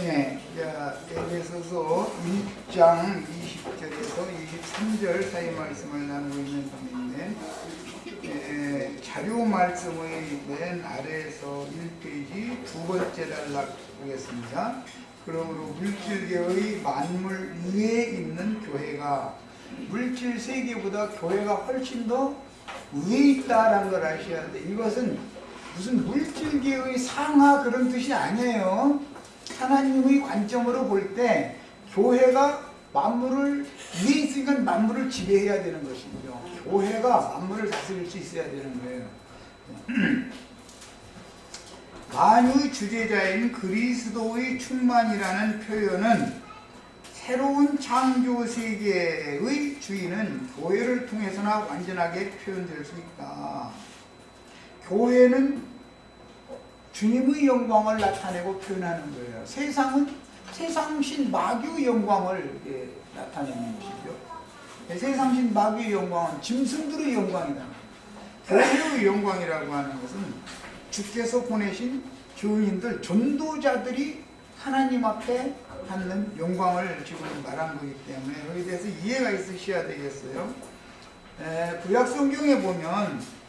네, 에베소서 1장 20절에서 23절 사이 말씀을 나누고 있는 중인데, 자료 말씀의 맨 아래에서 1페이지 두 번째 단락 보겠습니다. 그러므로 물질계의 만물 위에 있는 교회가 물질 세계보다 교회가 훨씬 더 위에 있다라는 걸 아셔야 하는데, 이것은 무슨 물질계의 상하 그런 뜻이 아니에요. 하나님의 관점으로 볼 때 교회가 만물을 위에 있으니까 만물을 지배해야 되는 것이죠. 교회가 만물을 다스릴 수 있어야 되는 거예요. 만유의 주재자인 그리스도의 충만이라는 표현은 새로운 창조 세계의 주인은 교회를 통해서나 완전하게 표현될 수 있다. 교회는 주님의 영광을 나타내고 표현하는 거예요. 세상신 마귀의 영광을 나타내는 것이죠. 세상신 마귀의 영광은 짐승들의 영광이다. 교회의 영광이라고 하는 것은 주께서 보내신 교인들, 전도자들이 하나님 앞에 갖는 영광을 지금 말한 거기 때문에 여기에 대해서 이해가 있으셔야 되겠어요. 구약성경에 보면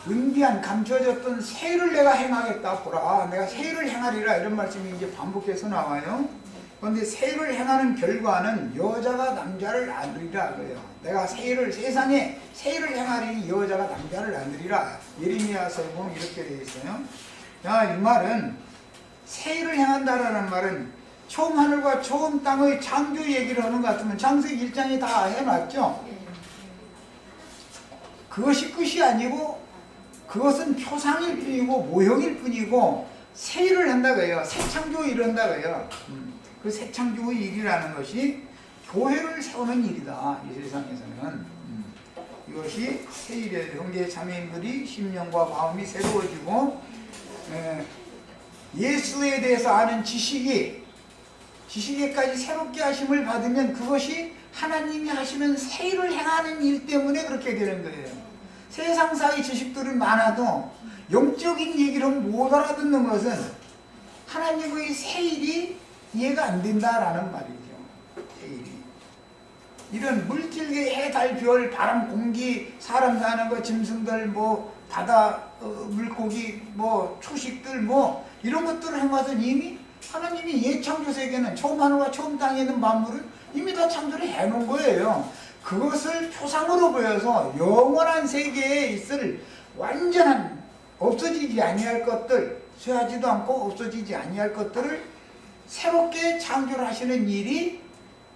은비한 감춰졌던 세를 내가 행하겠다 보라, 내가 세를 행하리라, 이런 말씀이 이제 반복해서 나와요. 그런데 세를 행하는 결과는 여자가 남자를 안으리라 그래요. 내가 세상에 세를 행하리니 여자가 남자를 안으리라. 예레미야서에 보면 이렇게 되어 있어요. 이 말은 세를 행한다라는 말은 처음 하늘과 처음 땅의 창조 얘기를 하는 것 같으면 창세기 1장이 다 해놨죠. 그것이 끝이 아니고 그것은 표상일 뿐이고 모형일 뿐이고 새 일을 한다고 해요. 새 창조의 일을 한다고 해요. 그 새 창조의 일이라는 것이 교회를 세우는 일이다. 이 세상에서는. 이것이 새 일이에요. 형제 자매님들이 심령과 마음이 새로워지고 예수에 대해서 아는 지식에까지 새롭게 하심을 받으면 그것이 하나님이 하시는 새 일을 행하는 일 때문에 그렇게 되는 거예요. 세상사의 지식들은 많아도 영적인 얘기를 못 알아듣는 것은 하나님의 새 일이 이해가 안 된다라는 말이죠. 새 일이. 이런 물질계 해, 달, 별, 바람, 공기, 사람 사는 거, 짐승들, 바다, 물고기, 초식들, 이런 것들을 한 것은 이미 하나님이 예창조 세계는 처음 하늘과 처음 땅에 있는 만물을 이미 다 창조를 해놓은 거예요. 그것을 표상으로 보여서 영원한 세계에 있을 완전한 없어지지 아니할 것들, 쇠하지도 않고 없어지지 아니할 것들을 새롭게 창조를 하시는 일이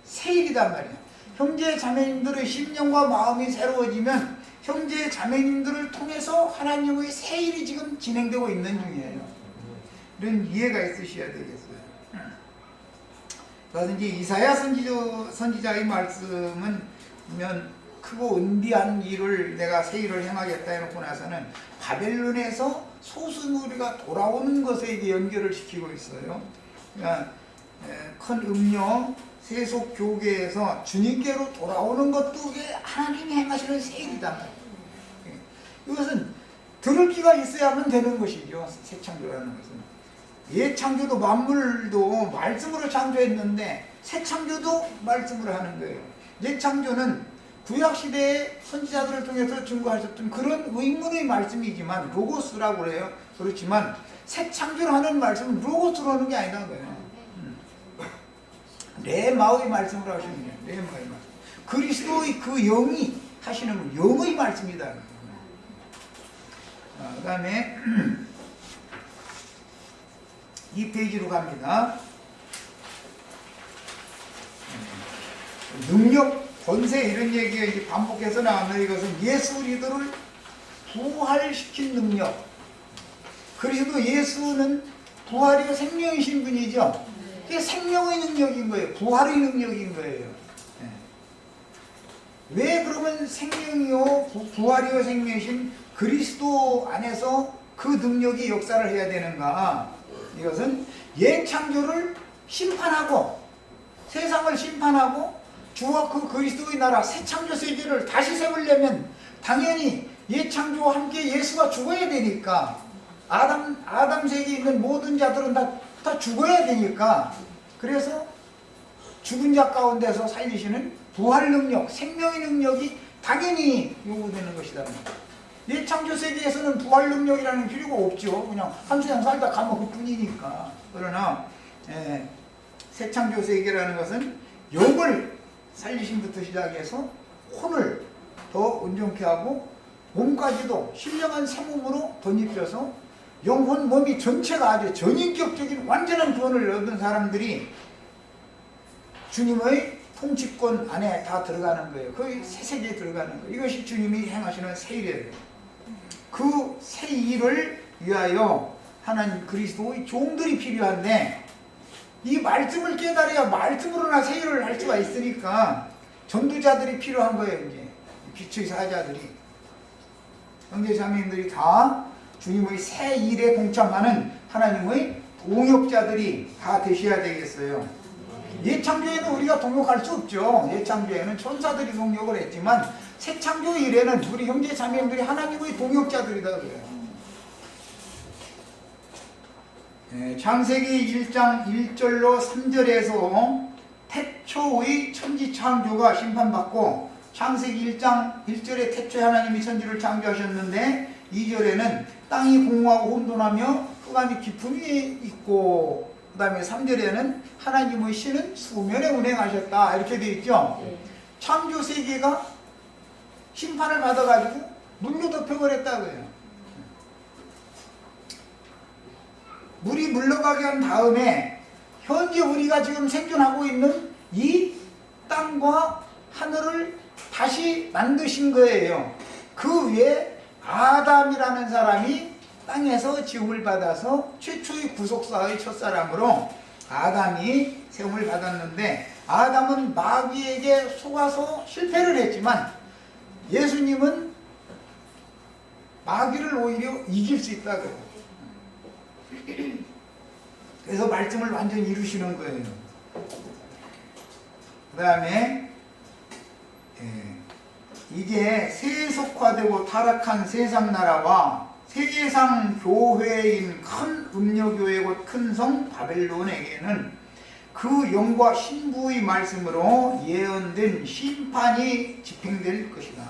새 일이단 말이에요. 형제 자매님들의 심령과 마음이 새로워지면 형제 자매님들을 통해서 하나님의 새 일이 지금 진행되고 있는 중이에요. 이런 이해가 있으셔야 되겠어요. 그래서 이제 이사야 선지자의 말씀은 크고 은비한 일을 내가 새 일을 행하겠다 해놓고 나서는 바벨론에서 소수무리가 돌아오는 것에 연결을 시키고 있어요. 그러니까 큰 음료 세속 교계에서 주님께로 돌아오는 것도 하나님이 행하시는 새 일이단 말이에요. 이것은 들을 귀가 있어야만 되는 것이죠. 새 창조라는 것은. 옛 창조도 만물도 말씀으로 창조했는데 새 창조도 말씀으로 하는 거예요. 옛 창조는 구약시대의 선지자들을 통해서 증거하셨던 그런 의문의 말씀이지만 로고스라고 그래요. 그렇지만 새 창조를 하는 말씀은 로고스로 하는 게 아니라는 거예요. 레마의 말씀으로 하시는 거예요. 레마의 말씀. 그리스도의 그 영이 하시는 영의 말씀이다. 그 다음에 2페이지로 갑니다. 능력, 권세 이런 얘기가 이제 반복해서 나오는데 이것은 예수 그리스도를 부활시킨 능력. 그리스도 예수는 부활이고 생명이신 분이죠. 그게 생명의 능력인 거예요. 부활의 능력인 거예요. 왜 그러면 생명이요 부활이요 생명이신 그리스도 안에서 그 능력이 역사를 해야 되는가? 이것은 옛 창조를 심판하고 세상을 심판하고 주와 그 그리스도의 나라 새 창조 세계를 다시 세우려면 당연히 옛 창조와 함께 예수가 죽어야 되니까 아담 세계에 있는 모든 자들은 다 다 죽어야 되니까, 그래서 죽은 자 가운데서 살리시는 부활 능력, 생명의 능력이 당연히 요구되는 것이다. 예창조 세계에서는 부활 능력이라는 필요가 없죠. 그냥 한 세상 살다 가면 그뿐이니까. 그러나 새 창조 세계라는 것은 영을 살리심부터 시작해서 혼을 더 온전케 하고 몸까지도 신령한 새 몸으로 덧입혀서 영혼 몸이 전체가 아주 전인격적인 완전한 구원을 얻은 사람들이 주님의 통치권 안에 다 들어가는 거예요. 거의 새 세계에 들어가는 거예요. 이것이 주님이 행하시는 새 일이에요. 그 새 일을 위하여 하나님 그리스도의 종들이 필요한데, 이 말씀을 깨달아야 말씀으로나 새 일을 할 수가 있으니까 전도자들이 필요한 거예요. 이제 빛의 사자들이, 형제자매님들이 다 주님의 새 일에 동참하는 하나님의 동역자들이 다 되셔야 되겠어요. 예창조에는 우리가 동역할 수 없죠. 예창조에는 천사들이 동역을 했지만 새 창조 일에는 우리 형제자매님들이 하나님의 동역자들이다 그래요. 창세기 1장 1절로 3절에서 태초의 천지 창조가 심판받고, 창세기 1장 1절에 태초에 하나님이 천지를 창조하셨는데 2절에는 땅이 공허하고 혼돈하며 흑암이 깊은 위에 있고, 그 다음에 3절에는 하나님의 신은 수면에 운행하셨다 이렇게 되어 있죠. 창조 세계가 심판을 받아가지고 물로 덮여버렸다고요. 물이 물러가게 한 다음에 현재 우리가 지금 생존하고 있는 이 땅과 하늘을 다시 만드신 거예요. 그 위에 아담이라는 사람이 땅에서 지음을 받아서 최초의 구속사의 첫사람으로 아담이 세움을 받았는데, 아담은 마귀에게 속아서 실패를 했지만 예수님은 마귀를 오히려 이길 수 있다고요. 그래서 말씀을 완전히 이루시는 거예요. 그 다음에 이게 세속화되고 타락한 세상 나라와 세계상 교회인 큰 음료교회 곧 큰성 바벨론에게는 그 영과 신부의 말씀으로 예언된 심판이 집행될 것이다.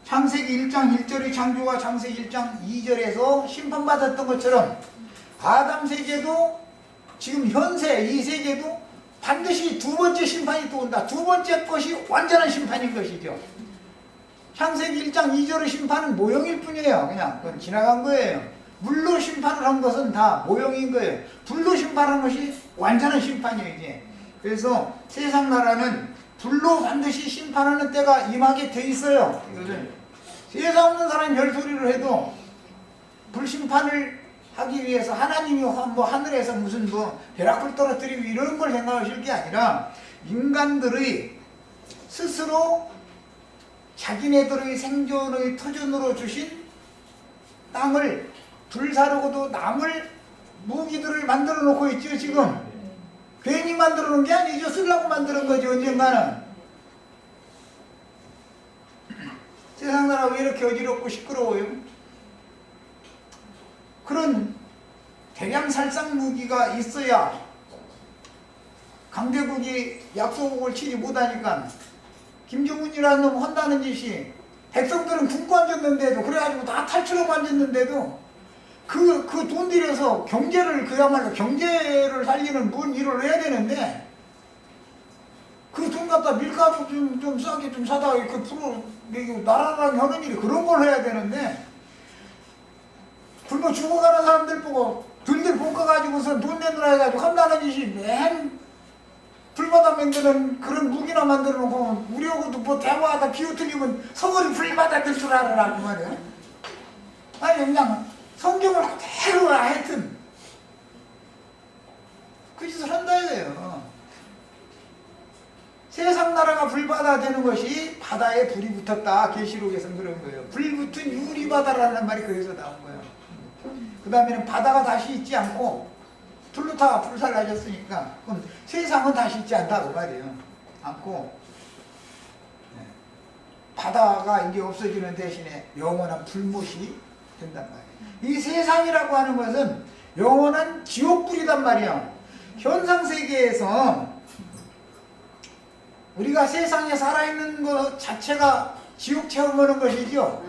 창세기 1장 1절의 창조가 창세기 1장 2절에서 심판받았던 것처럼 아담 세계도 지금 현세 이 세계도 반드시 두 번째 심판이 또 온다. 두 번째 것이 완전한 심판인 것이죠. 창세기 1장 2절의 심판은 모형일 뿐이에요. 그냥 그건 지나간 거예요. 물로 심판을 한 것은 다 모형인 거예요. 불로 심판한 것이 완전한 심판이에요. 이제. 그래서 세상 나라는 불로 반드시 심판하는 때가 임하게 돼 있어요. 이것은 세상 없는 사람이 별소리를 해도 불심판을 하기 위해서 하나님이 뭐 하늘에서 무슨 뭐 벼락을 떨어뜨리고 이런 걸 생각하실 게 아니라 인간들의 스스로 자기네들의 생존의 터전으로 주신 땅을 불사르고도 남을 무기들을 만들어 놓고 있죠. 지금 괜히 만들어 놓은 게 아니죠. 쓰려고 만드는 거죠. 언젠가는. 세상 나라 왜 이렇게 어지럽고 시끄러워요? 그런 대량살상 무기가 있어야 강대국이 약소국을 치지 못하니까 김정은이라는 놈 한다는 짓이, 백성들은 굶고 앉았는데도, 그래가지고 다 탈출하고 앉았는데도 그 돈 들여서 경제를, 그야말로 경제를 살리는 뭔 일을 해야 되는데 그 돈 갖다 밀가루 좀 싸게 좀 사다가 그 프로 나라랑 하는 일이 그런 걸 해야 되는데, 굶어 죽어가는 사람들 보고 들들 볶아가지고서 돈 내놓으라 해가지고 한다는 짓이 맨 불바다 만드는 그런 무기나 만들어 놓고 우리하고도 뭐 대화하다 비웃으려면 서울이 불바다 될 줄 알아라고 말이야. 아니 그냥 성경을 그대로 하여튼 그 짓을 한다 이거예요. 세상 나라가 불바다 되는 것이 바다에 불이 붙었다. 계시록에서는 그런 거예요. 불 붙은 유리바다라는 말이 거기서 나온 거예요. 그 다음에는 바다가 다시 있지 않고 불로 다 불살라졌으니까 그럼 세상은 다시 있지 않다 그 말이에요. 않고 바다가 이제 없어지는 대신에 영원한 불못이 된단 말이에요. 이 세상이라고 하는 것은 영원한 지옥불이단 말이야. 현상세계에서 우리가 세상에 살아있는 것 자체가 지옥 체험하는 것이죠.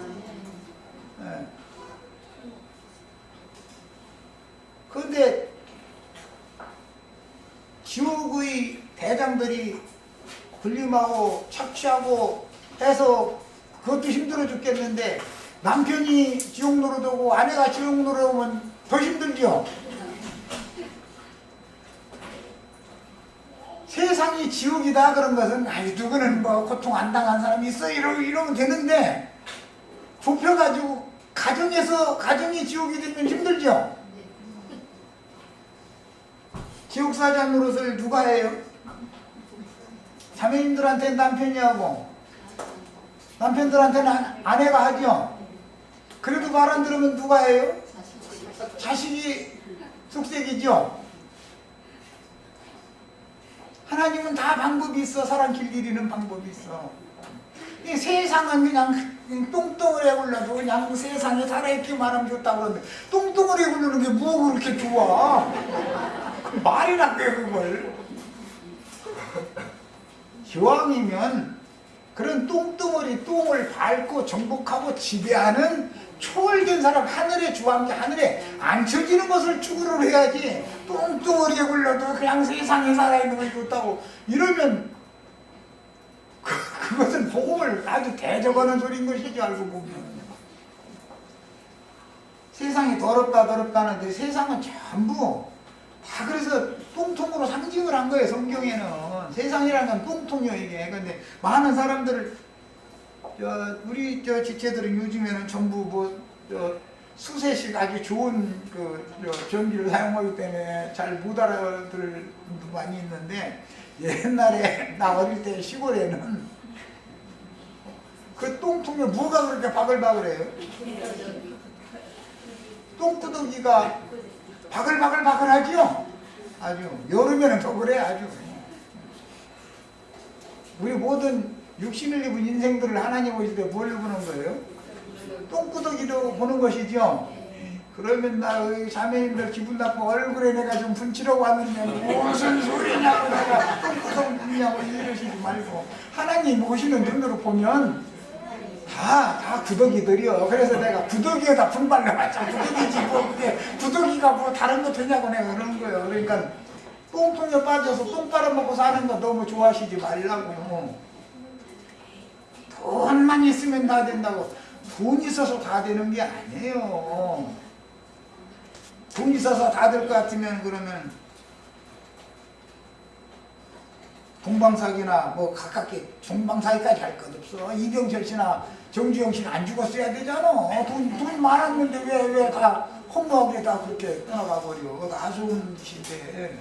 네. 그런데 지옥의 대장들이 군림하고 착취하고 해서 그것도 힘들어 죽겠는데 남편이 지옥 노릇하고 아내가 지옥 노릇하면 더 힘들죠. 세상이 지옥이다 그런 것은 아이 누구는 뭐 고통 안 당한 사람이 있어 이러면 되는데 좁혀가지고 가정이 지옥이 되면 힘들죠. 지옥사자 노릇을 누가 해요? 자매님들한테는 남편이 하고 남편들한테는 아내가 하죠. 그래도 말 안 들으면 누가 해요? 자식이 속색이죠. 하나님은 다 방법이 있어. 사람 길들이는 방법이 있어. 이 세상은 그냥 똥덩어리에 굴러도 그냥 세상에 살아있기만 하면 좋다고 그러는데 똥덩어리에 굴르는 게 뭐가 그렇게 좋아? 말이나 해 그걸. 기왕이면 그런 똥덩어리 똥을 밟고 정복하고 지배하는 초월된 사람, 하늘의 주왕자, 하늘에 앉혀지는 것을 추구를 해야지 똥덩어리에 굴러도 그냥 세상에 살아있는 걸 좋다고 이러면 그것은 복음을 아주 대적하는 소리인 것이지. 알고 보면 세상이 더럽다는데 세상은 전부 다 그래서 똥통으로 상징을 한 거예요. 성경에는 세상이라는 건 똥통이에요 이게. 근데 많은 사람들 우리 지체들은 요즘에는 전부 수세식 아주 좋은 전기를 사용하기 때문에 잘 못 알아들을 분도 많이 있는데 옛날에 나 어릴 때 시골에는 그 똥통에 뭐가 그렇게 바글바글해요? 똥구덩이가 바글바글하죠? 아주 여름에는 더 그래. 아주 우리 모든 육신을 입은 인생들을 하나님 오실 때 뭘 보는 거예요? 똥구덩이로 보는 것이죠. 그러면 나 자매님들 기분 나빠 얼굴에 내가 좀 분치려고 왔는데 무슨 소리냐고 내가 똥구덩이냐고 이러시지 말고 하나님 오시는 눈으로 보면 다 구더기들이요. 그래서 내가 구더기에다 분발해봤자 구더기지 뭐 그게 구더기가 뭐 다른 거 되냐고 내가 그러는 거예요. 그러니까 똥통에 빠져서 똥 빨아먹고 사는 거 너무 좋아하시지 말라고. 돈만 있으면 다 된다고. 돈 있어서 다 되는 게 아니에요. 돈 있어서 다 될 것 같으면 그러면 동방사기나 뭐 가깝게 종방사기까지 할 것 없어. 이병철 씨나 정주영 씨는 안 죽었어야 되잖아. 돈 많았는데 왜 다 허무하게 다 그렇게 떠나가 버려. 그거 아쉬운 짓인데.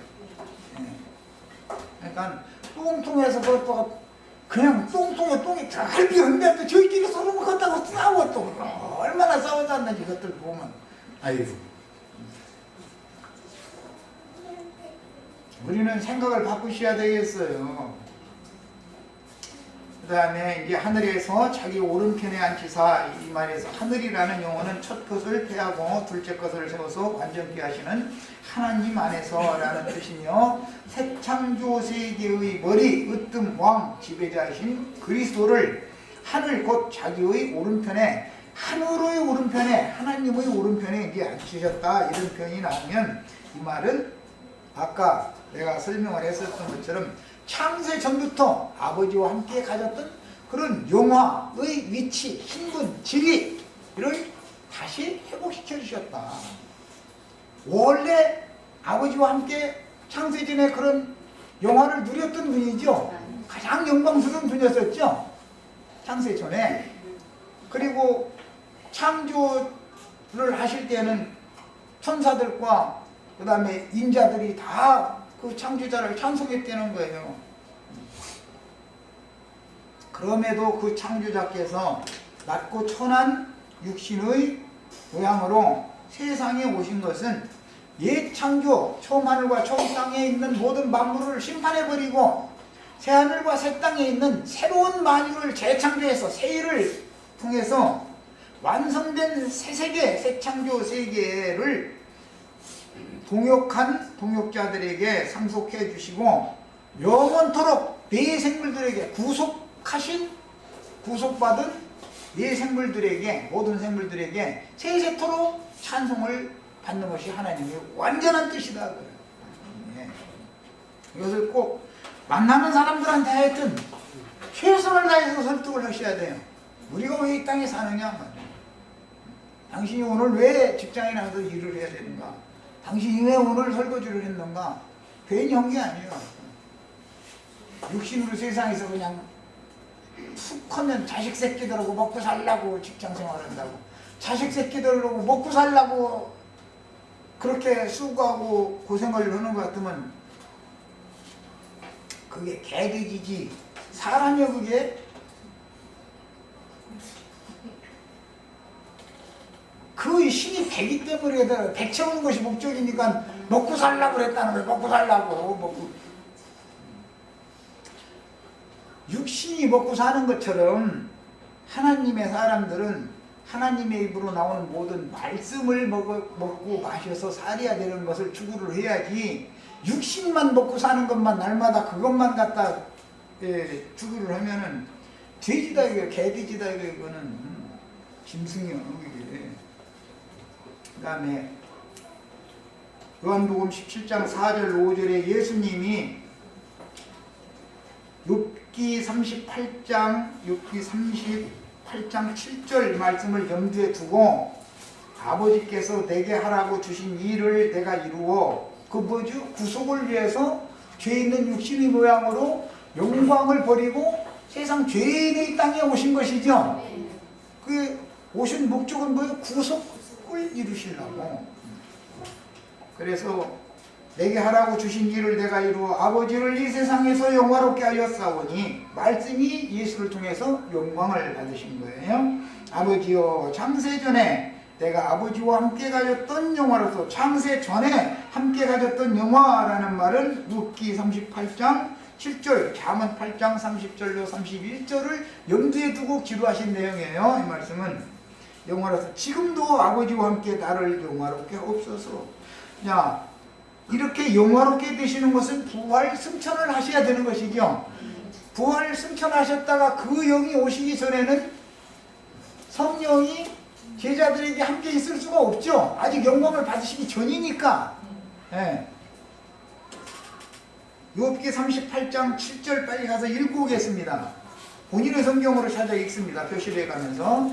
그러니까 똥통에서 그냥 똥통에 똥이 잘 비었는데 저희끼리 서로 먹었다고 싸워 또 얼마나 싸워졌는지 그것들 보면 아이고. 우리는 생각을 바꾸셔야 되겠어요. 그 다음에 이제 하늘에서 자기 오른편에 앉히사 이 말에서 하늘이라는 용어는 첫 것을 폐하고 둘째 것을 세워서 완전케 하시는 하나님 안에서 라는 뜻이며 새창조 세계의 머리 으뜸 왕 지배자이신 그리스도를 하늘 곧 자기의 오른편에 하늘의 오른편에 하나님의 오른편에 이제 앉히셨다 이런 표현이 나오면 이 말은 아까 내가 설명을 했었던 것처럼 창세 전부터 아버지와 함께 가졌던 그런 영화의 위치, 신분, 지위를 다시 회복시켜 주셨다. 원래 아버지와 함께 창세전에 그런 영화를 누렸던 분이죠. 가장 영광스러운 분이었었죠. 창세전에. 그리고 창조를 하실 때는 천사들과 그 다음에 인자들이 다 그 창조자를 찬송했다는 거예요. 그럼에도 그 창조자께서 낮고 천한 육신의 모양으로 세상에 오신 것은 옛 창조, 처음 하늘과 처음 땅에 있는 모든 만물을 심판해버리고 새하늘과 새 땅에 있는 새로운 만유를 재창조해서 새일을 통해서 완성된 새 세계, 새 창조 세계를 동역한 동역자들에게 상속해 주시고 영원토록 내 생물들에게 구속받은 내 생물들에게, 모든 생물들에게 세세토록 찬송을 받는 것이 하나님의 완전한 뜻이다. 예. 이것을 꼭 만나는 사람들한테 하여튼 최선을 다해서 설득을 하셔야 돼요. 우리가 왜 이 땅에 사느냐? 당신이 오늘 왜 직장에 나가서 일을 해야 되는가? 당신이 왜 오늘 설거지를 했는가? 괜히 한 게 아니에요. 육신으로 세상에서 그냥 툭 하면 자식 새끼들하고 먹고 살라고 직장 생활한다고, 자식 새끼들하고 먹고 살라고 그렇게 수고하고 고생을 하는 것 같으면 그게 개돼지지 사람이요. 그게 그 신이 되기 때문에 배 채우는 것이 목적이니까 먹고 살라고 그랬다는 거예요. 먹고 살라고. 육신이 먹고 사는 것처럼 하나님의 사람들은 하나님의 입으로 나오는 모든 말씀을 먹고 마셔서 살아야 되는 것을 추구를 해야지, 육신만 먹고 사는 것만 날마다 그것만 갖다 추구를 하면은 돼지다 이거, 개돼지다 이거는 짐승이요. 그 다음에 요한복음 17장 4절 5절에 예수님이 욥기 38장 7절 말씀을 염두에 두고 아버지께서 내게 하라고 주신 일을 내가 이루어, 그 뭐죠? 구속을 위해서 죄 있는 육신의 모양으로 영광을 버리고 세상 죄인의 땅에 오신 것이죠. 그 오신 목적은 뭐예요? 구속을 이루시려고. 그래서 내게 하라고 주신 일을 내가 이루어 아버지를 이 세상에서 영화롭게 하였사오니, 말씀이 예수를 통해서 영광을 받으신 거예요. 아버지여, 창세전에 내가 아버지와 함께 가졌던 영화로서, 창세전에 함께 가졌던 영화라는 말은 욥기 38장 7절, 잠언 8장 30절로 31절을 염두에 두고 기도하신 내용이에요. 이 말씀은 영화로서 지금도 아버지와 함께 나를 영화롭게 하옵소서. 자, 이렇게 영화롭게 되시는 것은 부활 승천을 하셔야 되는 것이죠. 부활 승천하셨다가 그 영이 오시기 전에는 성령이 제자들에게 함께 있을 수가 없죠. 아직 영광을 받으시기 전이니까. 예. 욥기 38장 7절 빨리 가서 읽고 오겠습니다. 본인의 성경으로 찾아 읽습니다. 표시를 해가면서.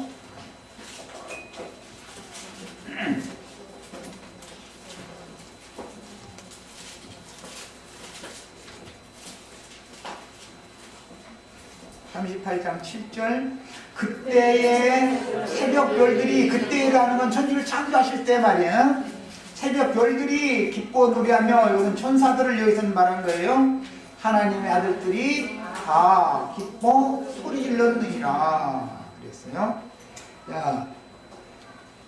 38장 7절, 그때의 새벽 별들이, 그때라는 건 천지를 창조하실 때 말이에요. 새벽 별들이 기뻐 노래하며, 이건 천사들을 여기서는 말한 거예요. 하나님의 아들들이 다 기뻐 소리 질렀느니라 그랬어요. 자,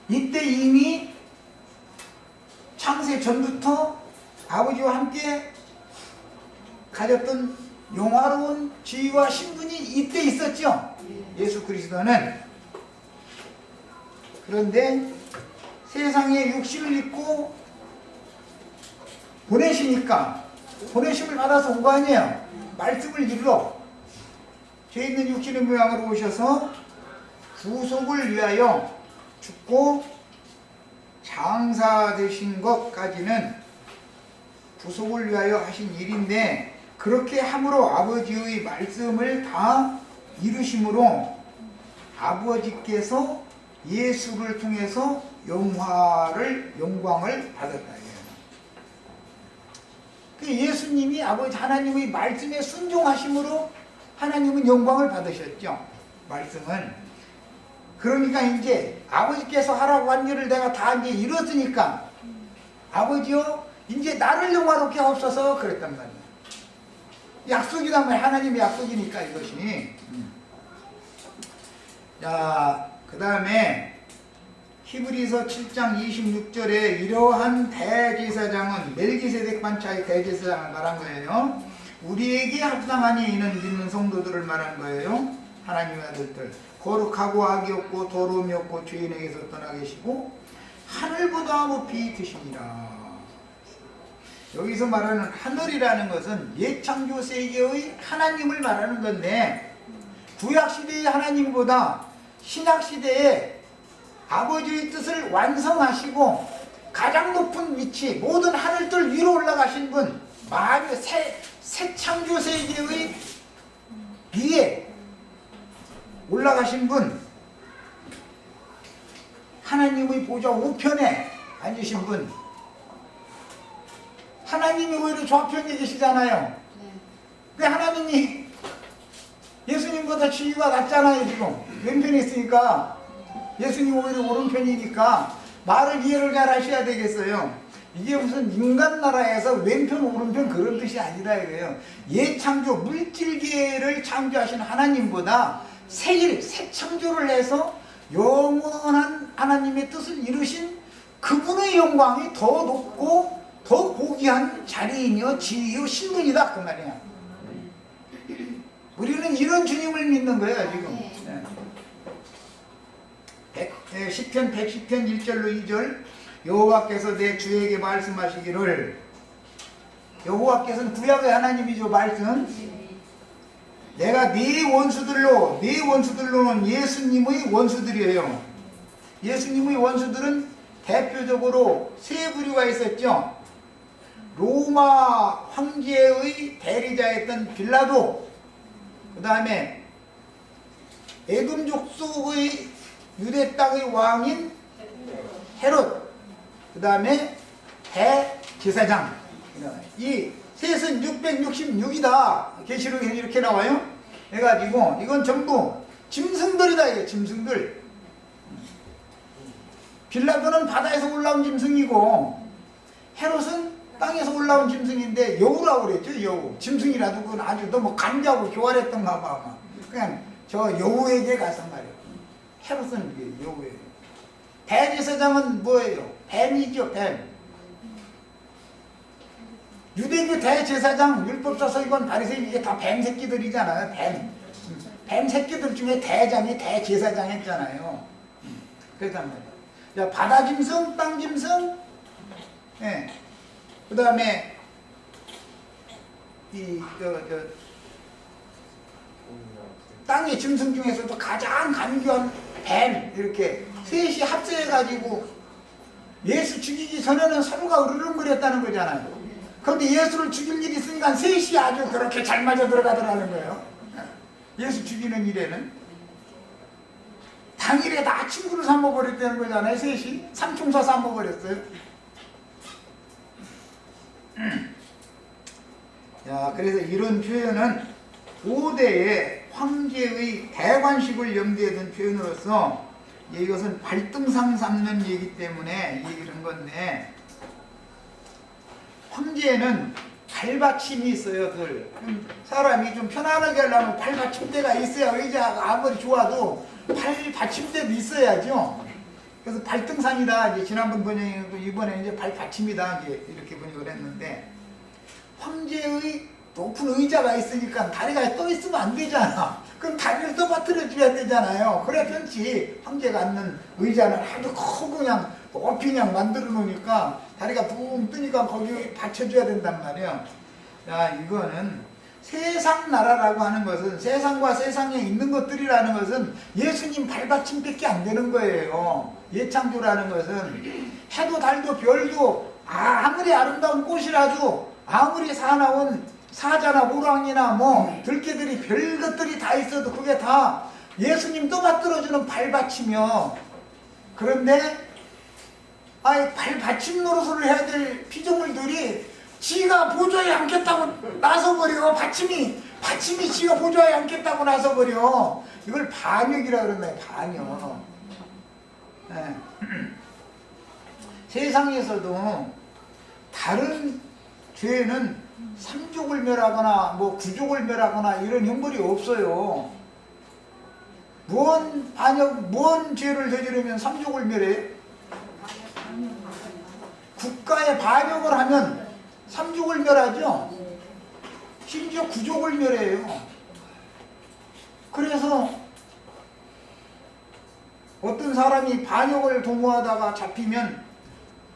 이때 이미 창세 전부터 아버지와 함께 가졌던 영화로운 지위와 신분이 이때 있었죠. 예수 그리스도는. 그런데 세상에 육신을 입고 보내시니까, 보내심을 받아서 온 거 아니에요. 말씀을 이루러 죄 있는 육신의 모양으로 오셔서 구속을 위하여 죽고 장사되신 것까지는 구속을 위하여 하신 일인데, 그렇게 함으로 아버지의 말씀을 다 이루심으로 아버지께서 예수를 통해서 영광을 받았다. 예수님이 아버지 하나님의 말씀에 순종하심으로 하나님은 영광을 받으셨죠. 말씀은. 그러니까 이제 아버지께서 하라고 한 일을 내가 다 이제 이뤘으니까, 아버지요, 이제 나를 영화롭게 하옵소서 그랬단 말이에요. 약속이란 말이에요. 하나님의 약속이니까 이것이. 자, 그 다음에 히브리서 7장 26절에 이러한 대제사장은 멜기세덱 반차의 대제사장을 말한 거예요. 우리에게 합당하니 이는 믿는 성도들을 말한 거예요. 하나님의 아들들, 거룩하고 악이 없고 더러움이 없고 죄인에게서 떠나 계시고 하늘보다 높이 드시니라. 여기서 말하는 하늘이라는 것은 예창조 세계의 하나님을 말하는 건데, 구약시대의 하나님보다 신약시대에 아버지의 뜻을 완성하시고 가장 높은 위치, 모든 하늘들 위로 올라가신 분, 새 창조 세계의 위에 올라가신 분, 하나님의 보좌 우편에 앉으신 분, 하나님이 오히려 좌편에 계시잖아요. 그 하나님이 예수님보다 지위가 낮잖아요. 지금 왼편에 있으니까 예수님 오히려 오른편이니까 말을 이해를 잘 하셔야 되겠어요. 이게 무슨 인간 나라에서 왼편 오른편 그런 뜻이 아니라 이거예요. 예창조 물질계를 창조하신 하나님보다 새 창조를 해서 영원한 하나님의 뜻을 이루신 그분의 영광이 더 높고 더 고귀한 자리이며 지위요 신분이다 그 말이야. 우리는 이런 주님을 믿는 거예요 지금. 시편 110편 1절로 2절, 여호와께서 내 주에게 말씀하시기를, 여호와께서는 구약의 하나님이죠. 말씀, 내가 네 원수들로는 예수님의 원수들이에요. 예수님의 원수들은 대표적으로 세 부류가 있었죠. 로마 황제의 대리자였던 빌라도, 그 다음에 에돔 족속의 유대 땅의 왕인 헤롯, 그 다음에 대제사장. 이 셋은 666이다. 계시록에 이렇게 나와요. 해가지고 이건 전부 짐승들이다. 이게 짐승들. 빌라도는 바다에서 올라온 짐승이고 헤롯은 땅에서 올라온 짐승인데 여우라고 그랬죠. 여우. 짐승이라도 그건 아주 너무 간지하고 교활했던가 봐. 그냥 저 여우에게 가서 말이에요. 헤롯은 이게 여우예요. 대제사장은 뭐예요? 뱀이죠. 뱀. 유대교 대제사장, 율법사서기관, 바리새인 이게 다 뱀 새끼들이잖아요. 뱀. 뱀 새끼들 중에 대장이 대제사장 했잖아요. 그랬단 말이에요. 바다 짐승, 땅 짐승, 예. 그 다음에 땅의 짐승 중에서도 가장 간교한 뱀, 이렇게 셋이 합세해가지고 예수 죽이기 전에는 서로가 으르렁거렸다는 거잖아요. 그런데 예수를 죽일 일이 있으니까 셋이 아주 그렇게 잘 맞아 들어가더라는 거예요. 예수 죽이는 일에는 당일에 다 친구를 삼아버렸다는 거잖아요. 셋이 삼총사 삼아버렸어요. 자, 그래서 이런 표현은 고대의 황제의 대관식을 염두에 둔 표현으로서 이것은 발등상 삼는 얘기 때문에 이런 건데, 황제에는 발받침이 있어요. 사람이 좀 편안하게 하려면 발받침대가 있어야 의자가 아무리 좋아도 발받침대도 있어야죠. 그래서 발등상이다. 이제 지난번 번역이고 이번에 이제 발받침이다. 이제 이렇게 번역을 했는데, 황제의 높은 의자가 있으니까 다리가 떠 있으면 안 되잖아. 그럼 다리를 떠받들어 줘야 되잖아요. 그래 편치. 황제가 앉는 의자는 아주 크고 그냥 높이 그냥 만들어 놓으니까 다리가 붕 뜨니까 거기에 받쳐줘야 된단 말이야. 야, 이거는 세상 나라라고 하는 것은, 세상과 세상에 있는 것들이라는 것은 예수님 발받침밖에 안 되는 거예요. 예창조라는 것은 해도 달도 별도 아무리 아름다운 꽃이라도, 아무리 사나운 사자나 호랑이나 뭐 들개들이 별것들이 다 있어도 그게 다 예수님 떠받들어주는 발받침이요. 그런데 발받침 노릇을 해야 될 피조물들이 지가 보좌에 앉겠다고 나서버려. 받침이 지가 보좌에 앉겠다고 나서버려. 이걸 반역이라 그러나요? 반역. 네. 세상에서도 다른 죄는 삼족을 멸하거나 뭐 구족을 멸하거나 이런 형벌이 없어요. 뭔 죄를 저지르면 삼족을 멸해? 국가에 반역을 하면 삼족을 멸하죠. 심지어 구족을 멸해요. 그래서 어떤 사람이 반역을 도모하다가 잡히면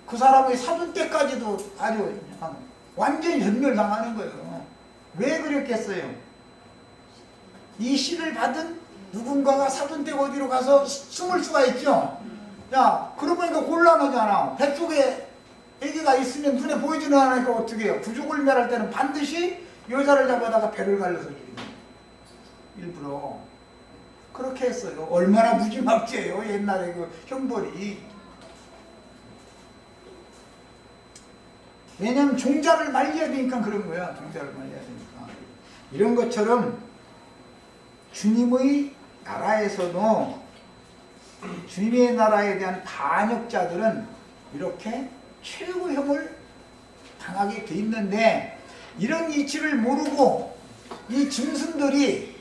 그 사람의 사돈 때까지도 아주 완전히 전멸당하는 거예요. 왜 그랬겠어요? 이 씨를 받은 누군가가 사돈댁 어디로 가서 숨을 수가 있죠. 야, 그러고 보니까 곤란하잖아. 뱃속에 아기가 있으면 눈에 보이지는 않으니까 어떻게 해요? 부족을 멸할 때는 반드시 여자를 잡아다가 배를 갈라서 죽이는 일부러 그렇게 했어요. 얼마나 무지막지해요, 옛날에 그 형벌이. 왜냐면 종자를 말려야 되니까 그런 거야. 종자를 말려야 되니까. 이런 것처럼 주님의 나라에서도 주님의 나라에 대한 반역자들은 이렇게 최고형을 당하게 돼 있는데, 이런 이치를 모르고 이 짐승들이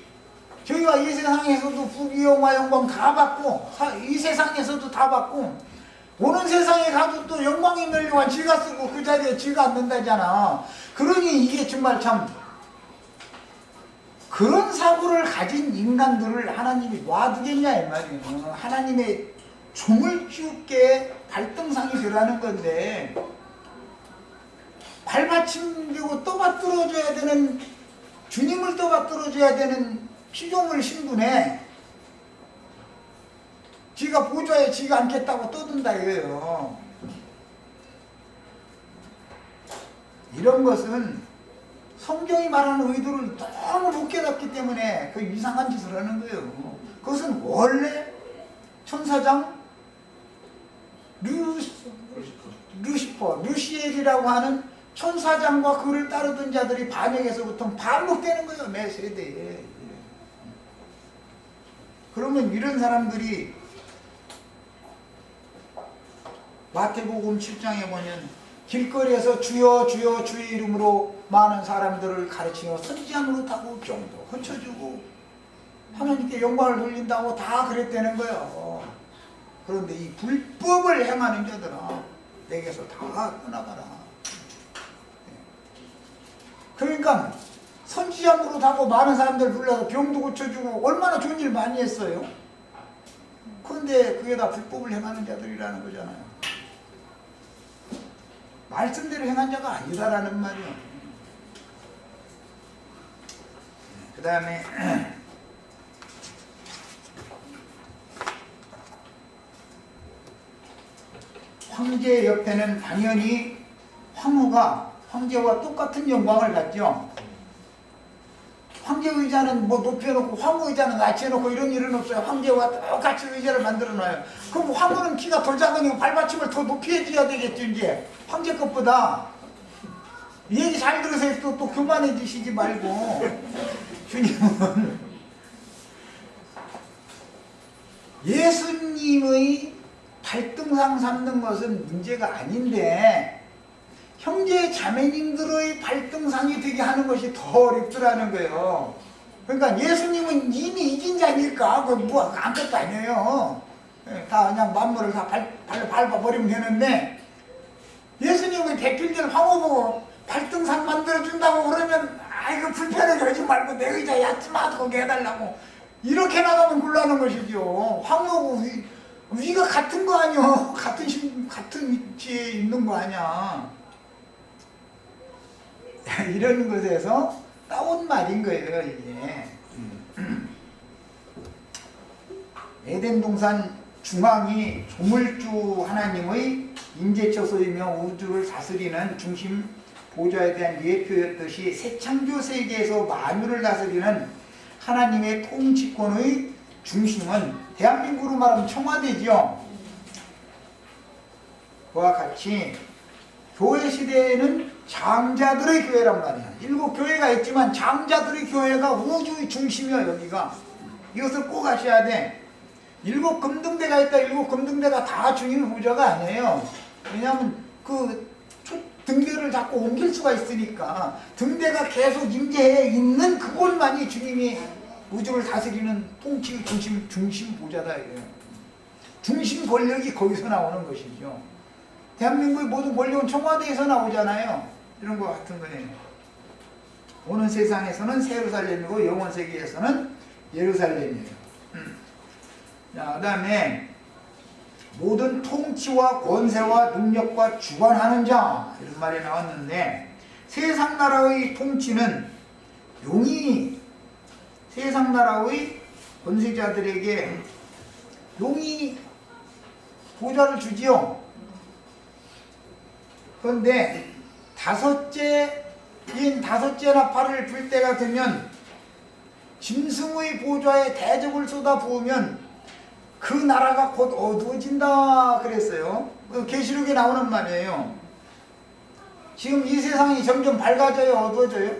저희가 이 세상에서도 부귀영화 영광 다 받고 이 세상에서도 다 받고 오는 세상에 가도 또 영광이 멸류관 지가 쓰고 그 자리에 지가 앉는다잖아. 그러니 이게 정말 참 그런 사고를 가진 인간들을 하나님이 놔두겠냐 이 말이에요. 하나님의 종을 키우게 발등상이 되라는 건데, 발받침되고 떠받들어줘야 되는, 주님을 떠받들어줘야 되는 피조물 신분에 지가 보좌에 지가 앉겠다고 떠든다 이거예요. 이런 것은 성경이 말하는 의도를 너무 못 깨닫기 때문에 그 이상한 짓을 하는 거예요. 그것은 원래 천사장 루시엘이라고 하는 천사장과 그를 따르던 자들이 반역에서부터 반복되는 거예요. 매 세대에. 그러면 이런 사람들이 마태복음 7장에 보면 길거리에서 주여 주여 주의 이름으로 많은 사람들을 가르치며 선지함으로 타고 병도 고쳐주고 하나님께 영광을 돌린다고 다 그랬다는 거예요. 그런데 이 불법을 행하는 자들아 내게서 다 떠나가라. 그러니까 선지자으로 타고 많은 사람들 불러서 병도 고쳐주고 얼마나 좋은 일 많이 했어요. 그런데 그게 다 불법을 행하는 자들이라는 거잖아요. 말씀대로 행한 자가 아니다라는 말이요. 그 다음에 황제 옆에는 당연히 황후가 황제와 똑같은 영광을 갖죠. 황제 의자는 뭐 높여놓고 황후 의자는 낮춰놓고 이런 일은 없어요. 황제와 똑같이 의자를 만들어놔요. 그럼 황후는 키가 더 작으니까 발받침을 더 높이 해줘야 되겠죠. 이제 황제 것보다. 얘기 잘 들으세요. 또 교만해지시지 말고. 주님은 예수님의 발등상 삼는 것은 문제가 아닌데 형제 자매님들의 발등상이 되게 하는 것이 더 어렵더라는 거예요. 그러니까 예수님은 이미 이긴 자니까 그건 뭐 아무것도 아니에요. 다 그냥 만물을 다 발로 밟아버리면 되는데, 예수님의 대필들 황후 보고 발등상 만들어준다고 그러면 아이고 불편하게 하지 말고 내 의자에 앉지마 거기 해달라고 이렇게 나가면 곤란한 것이죠. 황후고 위가 같은 거 아니요. 같은 위치에 있는 거 아니야. 이런 것에서 따온 말인 거예요, 이게. 에덴 동산 중앙이 조물주 하나님의 임재처소이며 우주를 다스리는 중심 보좌에 대한 예표였듯이 새 창조 세계에서 만유를 다스리는 하나님의 통치권의 중심은 대한민국으로 말하면 청와대지요. 그와 같이 교회 시대에는 장자들의 교회란 말이야. 7교회가 있지만 장자들의 교회가 우주의 중심이야. 여기가. 이것을 꼭 아셔야 돼. 7금등대가 있다. 7금등대가 다 주님의 보좌가 아니에요. 왜냐하면 그 등대를 자꾸 옮길 수가 있으니까 등대가 계속 임재해 있는 그곳만이 주님이 우주를 다스리는 통치의 중심 보좌다 이거예요. 중심 권력이 거기서 나오는 것이죠. 대한민국의 모든 권력은 청와대에서 나오잖아요. 이런 것 같은 거예요. 오는 세상에서는 예루살렘이고 영원 세계에서는 예루살렘이에요. 자, 그 다음에 모든 통치와 권세와 능력과 주관하는 자 이런 말이 나왔는데 세상 나라의 통치는 용이 세상 나라의 권세자들에게 용이 보좌를 주지요. 그런데 다섯째 나팔을 불 때가 되면 짐승의 보좌에 대적을 쏟아 부으면 그 나라가 곧 어두워진다 그랬어요. 계시록에 나오는 말이에요. 지금 이 세상이 점점 밝아져요, 어두워져요?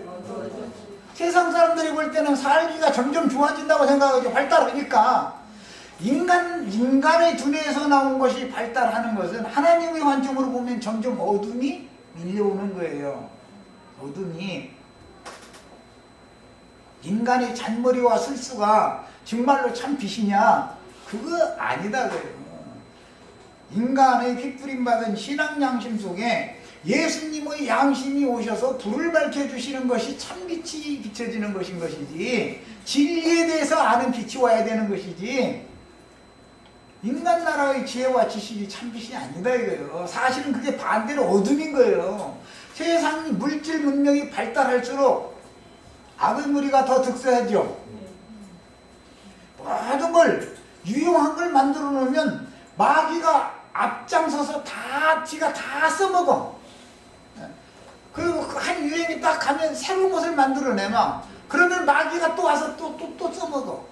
세상 사람들이 볼 때는 살기가 점점 좋아진다고 생각하죠. 발달하니까. 인간의 두뇌에서 나온 것이 발달하는 것은 하나님의 관점으로 보면 점점 어둠이 밀려오는 거예요. 어둠이. 인간의 잔머리와 술수가 정말로 참 빛이냐? 그거 아니다 그래요. 인간의 핏부림받은 신앙 양심 속에 예수님의 양심이 오셔서 불을 밝혀주시는 것이 참빛이 비춰지는 것인 것이지, 진리에 대해서 아는 빛이 와야 되는 것이지, 인간 나라의 지혜와 지식이 참빛이 아니다 이거예요. 사실은 그게 반대로 어둠인 거예요. 세상이 물질 문명이 발달할수록 악의 무리가 더 득세하죠. 모든 걸 유용한 걸 만들어 놓으면 마귀가 앞장서서 지가 다 써먹어. 그리고 한 유행이 딱 가면 새로운 것을 만들어내면, 그러면 마귀가 또 와서 또 써먹어.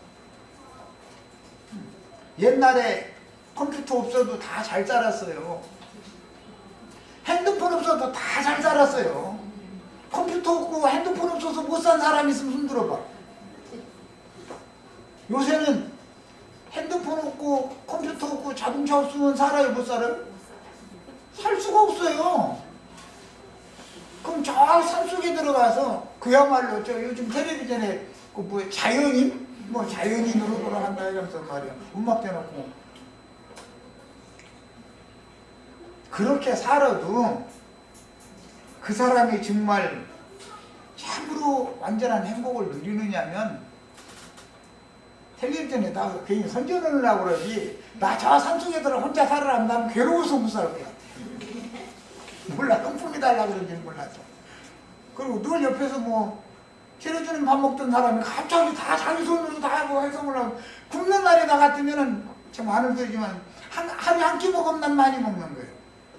옛날에 컴퓨터 없어도 다 잘 살았어요. 핸드폰 없어도 다 잘 살았어요. 컴퓨터 없고 핸드폰 없어서 못 산 사람 있으면 손 들어봐. 요새는 핸드폰 없고 컴퓨터 없고 자동차 없으면 살아요, 못 살아요? 살 수가 없어요. 그럼 저 산속에 들어가서 그야말로 저 요즘 텔레비전에 자연인? 자연인으로 돌아간다 이러면서 말이야. 음악 대놓고. 그렇게 살아도 그 사람이 정말 참으로 완전한 행복을 누리느냐면, 텔레비전에 나가서 괜히 선전을 하려고 그러지, 나 저 산속에 들어 혼자 살아라 하면 괴로워서 못 살 것 같아. 몰라, 똥품이 달라 그런지는 몰라서. 그리고 늘 옆에서 차려주는 밥 먹던 사람이 갑자기 다 자기 손으로 다 하고 해성을 하고, 굶는 날에 나 같으면은 참 많은 소리지만 하루에 한 끼 먹으면 난 많이 먹는 거예요.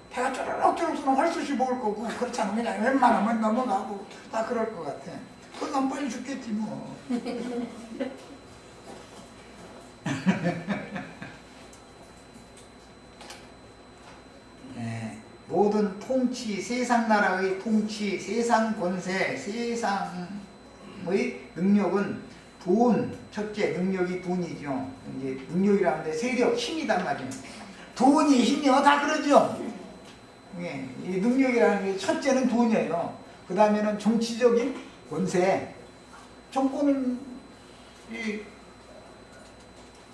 배가 쪼르륵쪼르륵 쏘면 헐수시 먹을 거고, 그렇지 않으면 그냥 웬만하면 넘어가고 다 그럴 것 같아. 그건 빨리 죽겠지 뭐. 네, 모든 통치, 세상 나라의 통치, 세상 권세, 세상의 능력은 돈, 첫째 능력이 돈이죠. 이제 능력이라는데 세력, 힘이단 말이에요. 돈이 힘이요, 다 그러죠. 예, 이 능력이라는 게 첫째는 돈이에요. 그 다음에는 정치적인 권세. 정권은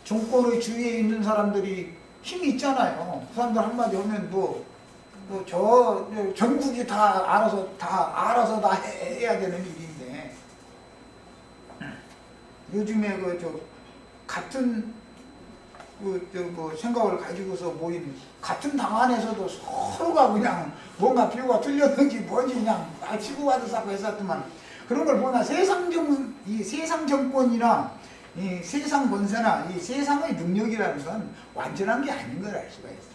정권의 주위에 있는 사람들이 힘이 있잖아요. 그 사람들 한마디 하면 전국이 다 알아서 다 해야 되는 일인데, 요즘에 같은 생각을 가지고서 모인 같은 당 안에서도 서로가 그냥 뭔가 비유가 틀렸는지 뭔지 그냥 치고받으사고 했었더만, 그런 걸 보나 이 세상 정권이나 이 세상 권세나 이 세상의 능력이라는 건 완전한 게 아닌 걸 알 수가 있어요.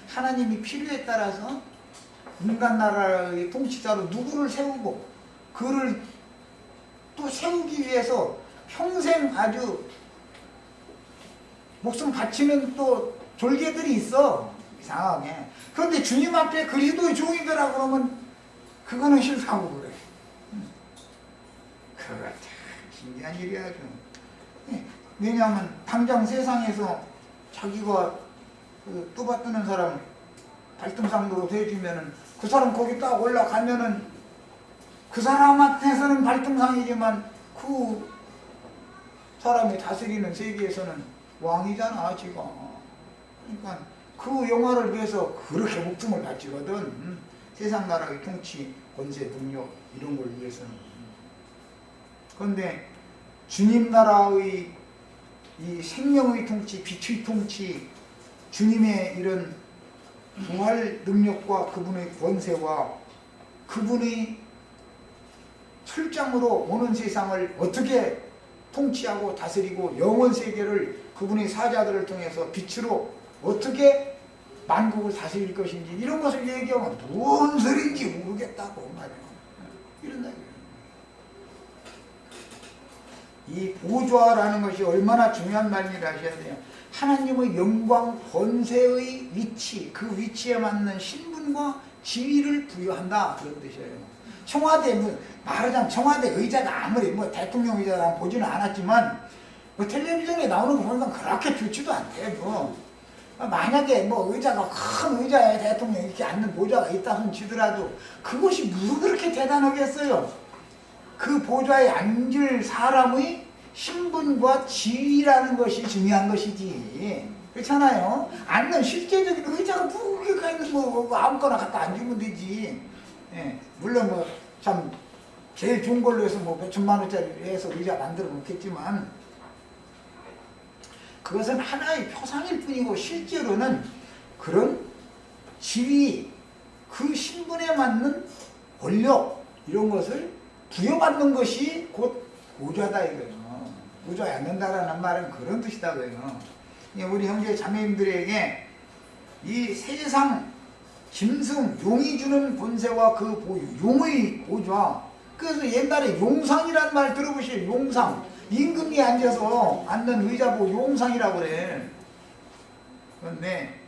하나님이 필요에 따라서 인간 나라의 통치자로 누구를 세우고, 그를 또 세우기 위해서 평생 아주 목숨 바치는 또 졸개들이 있어, 이상하게. 그런데 주님 앞에 그리스도의 종이더라 그러면 그거는 싫다고 그래. 그거 참 신기한 일이야. 왜냐하면 당장 세상에서 자기가 떠받드는 사람 발등상으로 대주면은 그 사람 거기 딱 올라가면은 그 사람한테서는 발등상이지만 그 사람이 다스리는 세계에서는 왕이잖아, 지금. 그러니까 그 영화를 위해서 그렇게 목숨을 바치거든. 세상 나라의 통치, 권세, 능력 이런 걸 위해서는. 그런데 주님 나라의 이 생명의 통치, 빛의 통치, 주님의 이런 부활 능력과 그분의 권세와 그분의 출장으로 오는 세상을 어떻게 통치하고 다스리고 영원 세계를 그분의 사자들을 통해서 빛으로 어떻게 만국을 다스릴 것인지 이런 것을 얘기하면 뭔 소리인지 모르겠다고 말이에요. 이런다. 이 보좌라는 것이 얼마나 중요한 말인지 아셔야 돼요. 하나님의 영광, 권세의 위치, 그 위치에 맞는 신분과 지위를 부여한다 그런 뜻이에요. 청와대 말하자면 청와대 의자가 아무리 대통령 의자가 보지는 않았지만 텔레비전에 나오는 거 보니까 그렇게 좋지도 않대요. 만약에 의자가 큰 의자에 대통령 이렇게 앉는 보좌가 있다 손 치더라도 그것이 무슨 그렇게 대단하겠어요. 그 보좌에 앉을 사람의 신분과 지위라는 것이 중요한 것이지. 그렇잖아요. 앉는 실제적인 의자가 무게가 있는 아무거나 갖다 앉으면 되지. 예, 물론 참 제일 좋은 걸로 해서 몇천만 원짜리 해서 의자 만들어 놓겠지만 그것은 하나의 표상일 뿐이고 실제로는 그런 지위, 그 신분에 맞는 권력 이런 것을 부여받는 것이 곧 보좌다 이거예요. 보좌에 앉는다라는 말은 그런 뜻이다고요. 우리 형제 자매님들에게 이 세상 짐승, 용이 주는 권세와 그 용의 보좌. 그래서 옛날에 용상이란 말 들어보시죠. 용상. 임금이 앉아서 앉는 의자 보고 용상이라고 그래. 그런데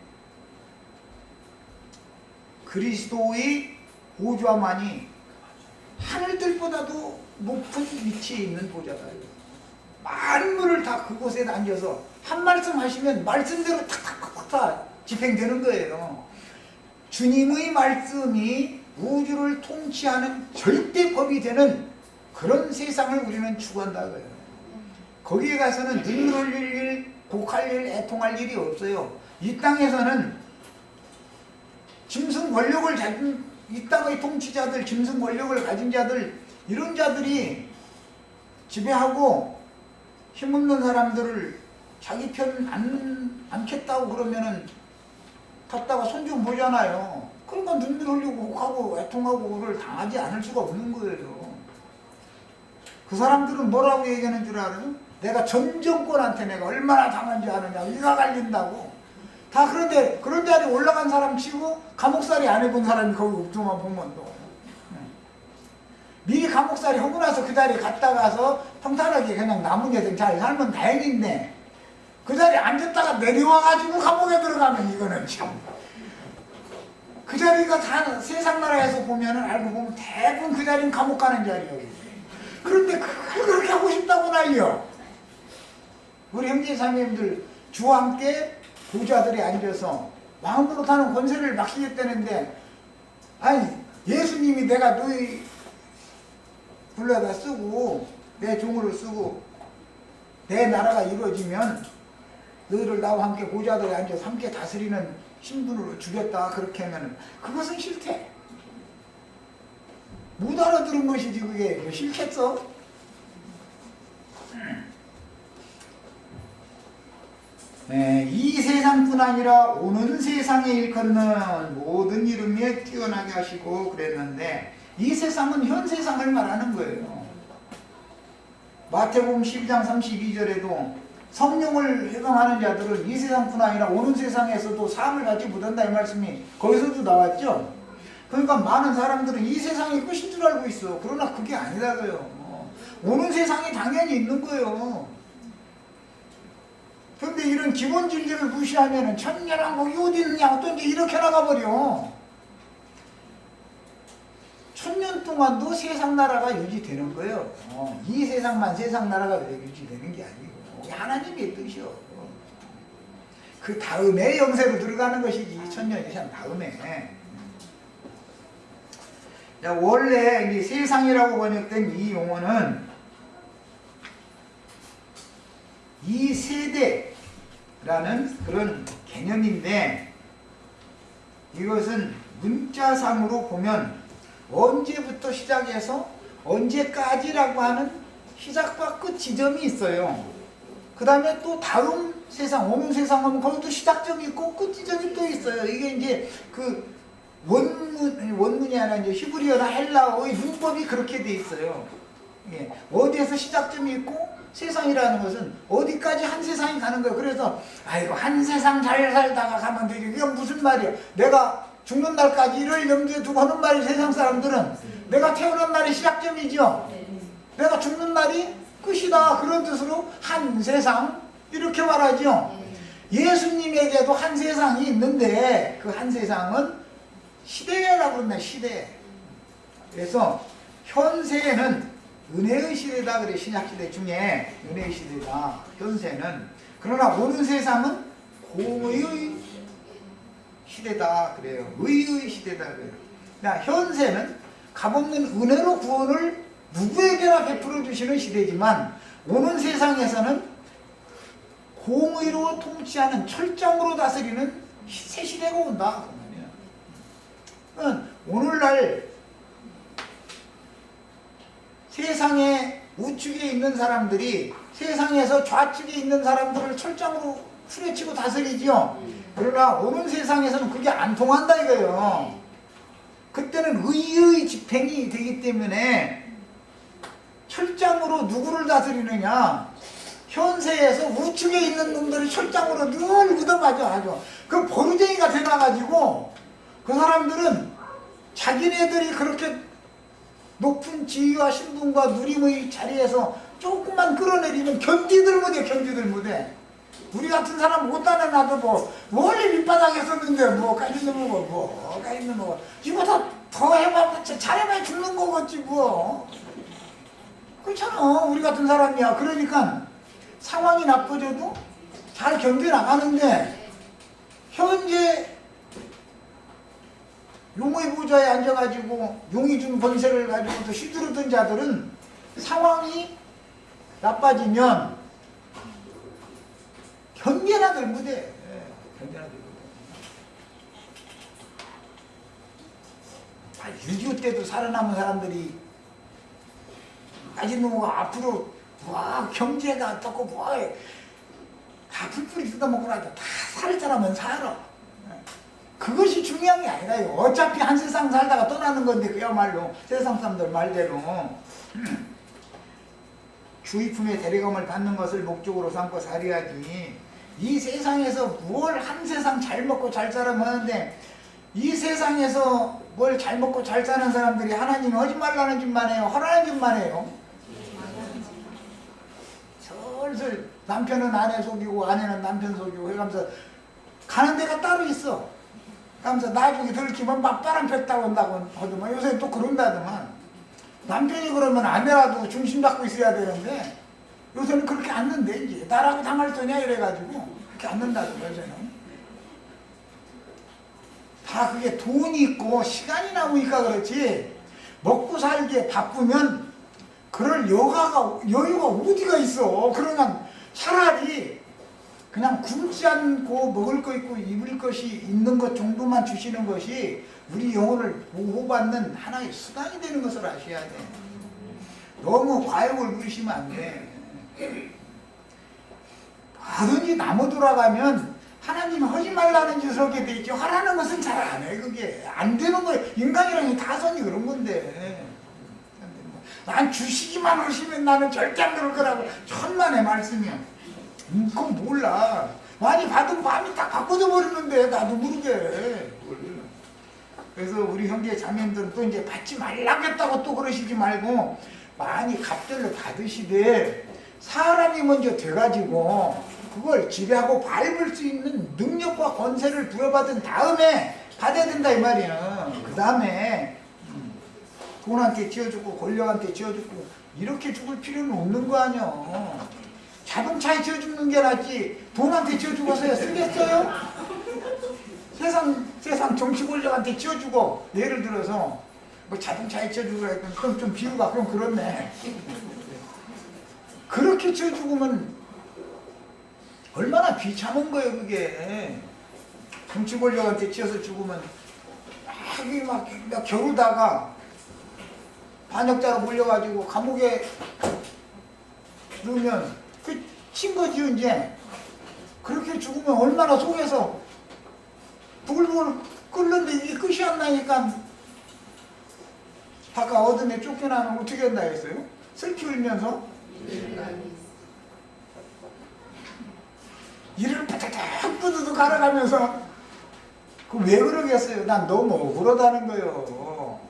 그리스도의 보좌만이 하늘들보다도 높은 위치에 있는 보좌다. 만물을 다 그곳에 앉아서 한 말씀 하시면 말씀대로 탁탁탁탁 다 집행되는 거예요. 주님의 말씀이 우주를 통치하는 절대법이 되는 그런 세상을 우리는 추구한다고요. 거기에 가서는 눈물 흘릴 일, 곡할 일, 애통할 일이 없어요. 이 땅에서는 짐승 권력을 가진 이 땅의 통치자들, 짐승 권력을 가진 자들 이런 자들이 지배하고 힘없는 사람들을 자기 편 않겠다고 그러면은 갔다가 손 좀 보잖아요. 그러니까 눈물 흘리고 혹하고 애통하고 그걸 당하지 않을 수가 없는 거예요. 그 사람들은 뭐라고 얘기하는 줄 알아요? 내가 전 정권한테 내가 얼마나 당한지 아느냐, 이가 갈린다고. 다 그런데 그런 자리에 올라간 사람 치고 감옥살이 안 해본 사람이 거기 없더만 보면 또. 미리 감옥살이 하고 나서 그 자리에 갔다 가서 평탄하게 그냥 남은 여생 잘 살면 다행인데 그 자리에 앉았다가 내려와가지고 감옥에 들어가면 이거는 참. 그 자리가 다 세상 나라에서 보면은 알고 보면 대부분 그 자리는 감옥 가는 자리예요. 그런데 그걸 그렇게 하고 싶다고 난리요. 우리 형제 자매님들 주와 함께 부자들이 앉아서 마음대로 타는 권세를 맡기겠다는데 아니 예수님이 내가 너희 불러다 쓰고 내 종으로 쓰고 내 나라가 이루어지면 너희를 나와 함께 보좌들에 앉아서 함께 다스리는 신분으로 주겠다 그렇게 하면 그것은 싫대. 못 알아들은 것이지 그게 싫겠어? 네, 이 세상뿐 아니라 오는 세상에 일컫는 모든 이름에 뛰어나게 하시고 그랬는데 이 세상은 현 세상을 말하는 거예요. 마태복음 12장 32절에도 성령을 회방하는 자들은 이 세상뿐 아니라 오는 세상에서도 사함을 받지 못한다 이 말씀이 거기서도 나왔죠. 그러니까 많은 사람들은 이 세상이 끝인 줄 알고 있어. 그러나 그게 아니라고요. 오는 세상이 당연히 있는 거예요. 그런데 이런 기본 진리를 무시하면 천년왕국이 어디 있느냐 또 이제 이렇게 나가버려. 1000년 동안도 세상 나라가 유지되는 거예요. 이 세상만 세상 나라가 유지되는 게 아니고 하나님의 뜻이요. 그 다음에 영세로 들어가는 것이지 1000년 이상 다음에. 원래 이 세상이라고 번역된 이 용어는 이 세대라는 그런 개념인데 이것은 문자상으로 보면 언제부터 시작해서 언제까지라고 하는 시작과 끝 지점이 있어요. 그 다음에 또 다음 세상, 오는 세상 하면 거기도 시작점이 있고 끝 지점이 또 있어요. 이게 이제 그 원문이 아니라 이제 히브리어나 헬라어의 문법이 그렇게 돼 있어요. 예. 어디에서 시작점이 있고 세상이라는 것은 어디까지 한 세상이 가는 거예요. 그래서 아이고 한 세상 잘 살다가 가면 되지. 그게 무슨 말이야. 내가 죽는 날까지 이를 염두에 두고 하는 말이 세상 사람들은 내가 태어난 날이 시작점이죠. 내가 죽는 날이 끝이다. 그런 뜻으로 한 세상 이렇게 말하죠. 예수님에게도 한 세상이 있는데 그 한 세상은 시대라고 그러네. 시대. 그래서 현세에는 은혜의 시대다 그래. 신약시대 중에 은혜의 시대다. 현세는. 그러나 오는 세상은 공의의 시대다 그래요. 의의 시대다 그래요. 그러니까 현세는 값없는 은혜로 구원을 누구에게나 베풀어 주시는 시대지만 오는 세상에서는 공의로 통치하는 철장으로 다스리는 새 시대가 온다. 오늘날 세상에 우측에 있는 사람들이 세상에서 좌측에 있는 사람들을 철장으로 후려치고 다스리죠. 그러나 오는 세상에서는 그게 안 통한다 이거예요. 그때는 의의 집행이 되기 때문에 철장으로 누구를 다스리느냐. 현세에서 우측에 있는 놈들이 철장으로 늘 묻어가죠. 아주 그 버르쟁이가 되나가지고 그 사람들은 자기네들이 그렇게 높은 지위와 신분과 누림의 자리에서 조금만 끌어내리면 견디들 못해. 견디들 못해. 우리 같은 사람 못다나 나도 뭐 원래 밑바닥에 섰는데 뭐 까짓는 거 뭐 까짓는 거 이거 더 해봐 잘해봐야 죽는 거겠지 뭐. 그렇잖아. 우리 같은 사람이야. 그러니까 상황이 나빠져도 잘 견뎌나가는데 현재 용의 보좌에 앉아가지고 용이 준 권세를 가지고 또 휘두르던 자들은 상황이 나빠지면 견뎌나들 못해. 견뎌나들 못해. 6.25 때도 살아남은 사람들이 가진 놈가 앞으로 와 경제가 어떻고 다 풀풀이 뜯어먹고 나도 다 살 사람은 살아. 그것이 중요한 게 아니라요. 어차피 한 세상 살다가 떠나는 건데 그야말로 세상 사람들 말대로 주의품의 대리감을 받는 것을 목적으로 삼고 살아야지. 이 세상에서 뭘 한 세상 잘 먹고 잘 살아면 하는데 이 세상에서 뭘 잘 먹고 잘 사는 사람들이 하나님 하지 말라는 짓만 해요. 하라는 짓만 해요. 슬슬 남편은 아내 속이고 아내는 남편 속이고 해가면서 가는 데가 따로 있어. 그러면서 나중에 들키면 막 바람 폈다고 한다고 하더만. 요새 또 그런다더만. 남편이 그러면 아내라도 중심 잡고 있어야 되는데 요새는 그렇게 않는데 이제 나라고 당할 거냐 이래가지고 그렇게 않는다더만 요새는. 다 그게 돈이 있고 시간이 남으니까 그렇지 먹고 살기에 바쁘면 그럴 여유가 어디가 있어. 그러면 차라리 그냥 굶지 않고 먹을 거 있고 입을 것이 있는 것 정도만 주시는 것이 우리 영혼을 보호받는 하나의 수단이 되는 것을 아셔야 돼. 너무 과욕을 부리시면 안 돼. 뭐든지 나무 돌아가면 하나님 하지 말라는 짓을 하게 돼 있죠. 하라는 것은 잘 안 해. 그게 안 되는 거예요. 인간이랑 다선이 그런 건데. 난 주시기만 하시면 나는 절대 안 그럴 거라고 천만의 말씀이야. 그건 몰라. 많이 받은 마음이 딱 바꿔져 버리는데 나도 모르게. 그래서 우리 형제 자매들은 또 이제 받지 말라겠다고 또 그러시지 말고 많이 값들로 받으시되 사람이 먼저 돼가지고 그걸 지배하고 밟을 수 있는 능력과 권세를 부여받은 다음에 받아야 된다 이 말이야. 그 다음에 돈한테 지어주고 권력한테 지어주고 이렇게 죽을 필요는 없는 거 아니야. 자동차에 지어주는 게 낫지 돈한테 지어주고서야 쓰겠어요? 세상 정치 권력한테 지어주고 예를 들어서 뭐 자동차에 지어주고 했던 그럼 좀 비유가 그럼 그렇네. 그렇게 지어주고면 얼마나 비참한 거예요 그게. 정치 권력한테 지어서 죽으면 막 겨루다가 반역자로 몰려가지고 감옥에 넣으면 그 친거지요 이제. 그렇게 죽으면 얼마나 속에서 부글부글 끓는데 이게 끝이 안 나니까 아까 어둠에 쫓겨나면 어떻게 한다 했어요? 슬피 울면서 이를 바닥 끄드도 갈아가면서 그 왜 그러겠어요? 난 너무 억울하다는 거예요.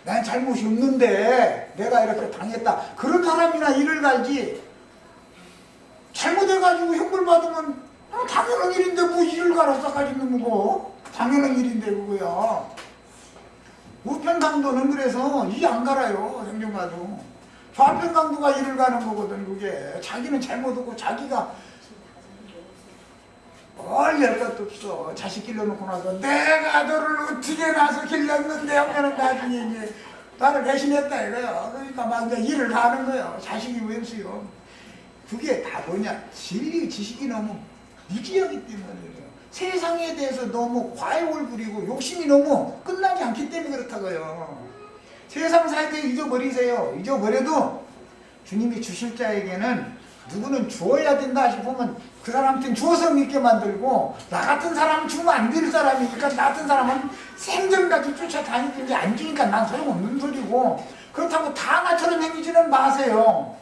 난 잘못이 없는데 내가 이렇게 당했다. 그런 사람이나 일을 갈지 잘못해가지고 형벌 받으면 당연한 일인데 뭐 일을 갈아서 가지는 거 당연한 일인데 그거야. 우편 강도는 그래서 이 안 갈아요. 행정가도 좌편 강도가 일을 가는 거거든. 그게 자기는 잘못 없고 자기가 뭘 할 것도 없어. 자식 길러놓고 나서 내가 너를 어떻게 나서 길렀는데 하면은 나중에 이제 나를 배신했다 이거요. 그러니까 막 이제 일을 가는 거예요. 자식이 웬수요. 그게 다 뭐냐? 진리 지식이 너무 무지하기 때문이에요. 세상에 대해서 너무 과욕을 부리고 욕심이 너무 끝나지 않기 때문에 그렇다고요. 세상 살 때 잊어버리세요. 잊어버려도 주님이 주실 자에게는 누구는 주어야 된다 싶으면 그 사람한테는 주어서 믿게 만들고 나 같은 사람은 주면 안 될 사람이니까 나 같은 사람은 생전까지 쫓아다니든지 안 주니까 난 소용없는 소리고 그렇다고 다 나처럼 행위지는 마세요.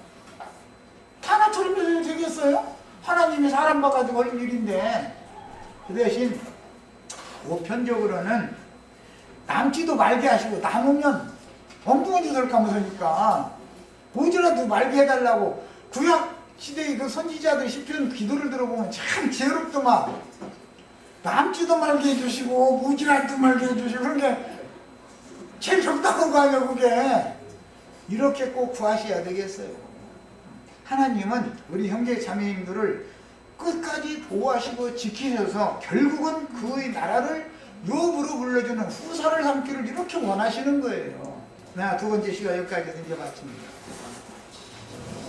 다 나처럼 해도 되겠어요? 하나님이 사람 봐가지고 하는 일인데 그 대신 보편적으로는 남지도 말게 하시고 남으면 엉뚱하게 될까 무서니까 오지라도 말게 해달라고 구약 시대의 그 선지자들 시편 기도를 들어보면 참 지혜롭더만 남지도 말게 해주시고 무지라도 말게 해주시고 그런 게 제일 적당한 거 아니야 그게. 이렇게 꼭 구하셔야 되겠어요. 하나님은 우리 형제 자매님들을 끝까지 보호하시고 지키셔서 결국은 그의 나라를 유업으로 불러주는 후사를 삼기를 이렇게 원하시는 거예요. 두 번째 시간 여기까지 이제 마칩니다.